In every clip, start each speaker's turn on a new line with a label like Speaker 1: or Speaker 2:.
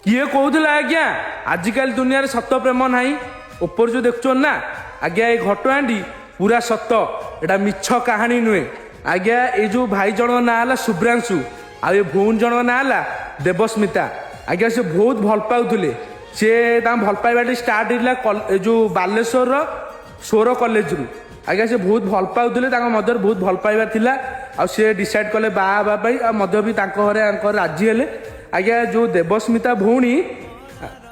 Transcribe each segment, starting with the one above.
Speaker 1: किए कहूला आज्ञा आजिकल दुनिया सत प्रेम ना ऊपर जो देखुन ना आज्ञा ये घटनाटी पूरा सत एटा मिछ कहानी नुहे आज्ञा ये जो भाई जन ना है शुभ्रांशु आ ये भौन जन ना है देवस्मिता आज्ञा से बहुत भल पाउले सी भल पाइबा स्टार्ट होता जो बालेश्वर सोर कॉलेज रु आज्ञा से बहुत भल पाउले मध्य बहुत भल पाइबा थिला आ से डिसाइड कले बाहा भी घरे राजी हेले आज्ञा जो देवस्मिता भौणी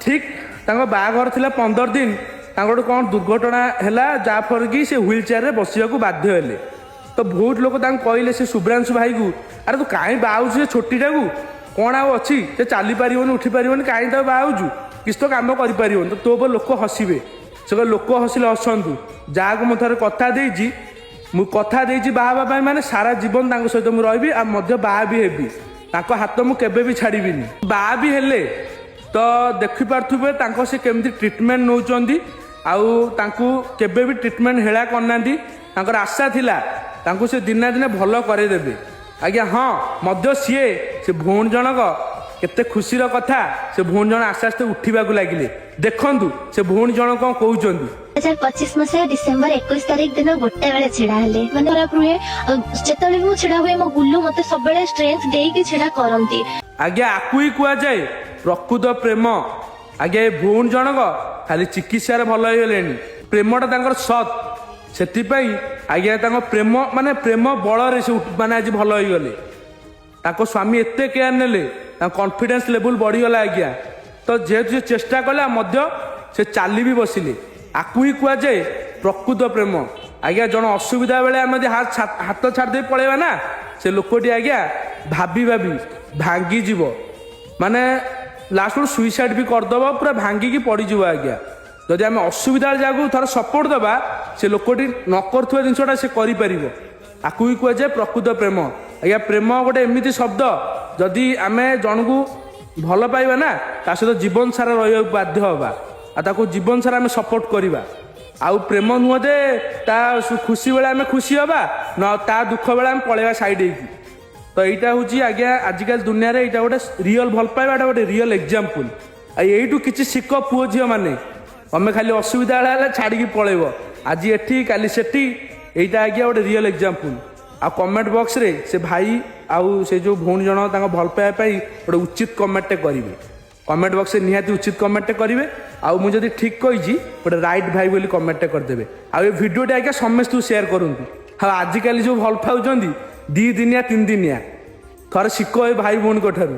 Speaker 1: ठीक बाहाघर थिला 15 दिन कौन दुर्घटना है जहाँफल कि से व्हील चेयर रे बसवाक बाध्य हेले तो बहुत लोग कहले से शुभ्रांशु भाई को अरे तू कहीं बाहु छोटीटा को कौन आउ अच्छी से चली पार उठी पार कहीं तो बाहु किस तो कम कर तो तो पर लोक हसबे से लोक हसिले हसतु जहाँ को मुझे कथा मु कथा बाहा माने सारा जीवन सहित मुझे रही बाहा भी हेबी हाथ मुझे भी छाड़बी बाहा भी हेले तो देखिपे से केमती ट्रिटमेंट नौकरी आउ भी ट्रिटमेंट हेला करना आशा थिला से दिना दिने भल करदेवे आज्ञा हाँ मध्य सीए से भौण जनक केते खुशीर कथा से भौण जन आस्ते आस्ते उठा लगिले देखु से भौण जन कौन कहते
Speaker 2: 2025 मसीहा डिसेम्बर 21 तारिख दिन गोटे बेले छिड़ा हेले माने खराब रुहे जेतले मु छिड़ा हुए मो गुल्लू मते सब बेले स्ट्रेंथ देई छिड़ा करंती
Speaker 1: आज्ञा आकु ही कुआ जाए प्रकृत प्रेम आज्ञा भौण जनक खाली चिकित्सार भल हो गले प्रेमटा सत से आज्ञा प्रेम माने प्रेम बल से माने आज भल हो गले स्वामी एते केयर नेले कॉन्फिडेंस लेवल बढ़ीगला आज्ञा तो जेहेतु चेष्टा कला से चाली भी बसिले आकु ही कुआ जाए प्रकृत प्रेम आज्ञा जन असुविधा बेले आम हाथ छाड़ी पलैबा ना से लोकटी आज्ञा भाभी भांगी जीव माने लास्ट सुइसाइड भी करदब पूरा भांगिकी पड़ीज आज्ञा जदि आम असुविधा जगह थोड़ा सपोर्ट दबा से लोकटी न कर जिनसा से कर आकु ही कुआ जाए प्रकृत प्रेम आज्ञा प्रेम गोटे एमती शब्द जदि आम जन को भल पाइबा ना ता सहित जीवन सारा रही बाध्य हवा आ जीवन सारा आम सपोर्ट करवा आउ प्रेम नुह दे ता खुशी बेले आम खुशी हवा न ता दुख बेले आम पलैबा साइड तो यहाँ हूँ आज्ञा आजिकल दुनिया यहाँ गोटे रियल भल पाइबा गोटे रियल एग्जाम्पल यू किसी शिख पुओ झील मैंने तमें खाली असुविधा छाड़ी पलैब आज एटी काली सेठी यहाँ आज्ञा गोटे रियल एग्जाम्पल आ कमेंट बॉक्स रे से भाई आउ से जो भौणी जन भल पाइबा गोटे उचित कमेंट करेंगे कमेंट बॉक्स में निहाती उचित कमेंट करेंगे आउ मुझे ठीक कही गोटे राइट भाई बोली कमेंट करदे आ भिडियोटी आज्ञा समस्त सेयार करूँ हाँ आजिकल जो भल पाँच 2 दिनिया 3 दिनिया थोड़े शिख भाई भौणी ठार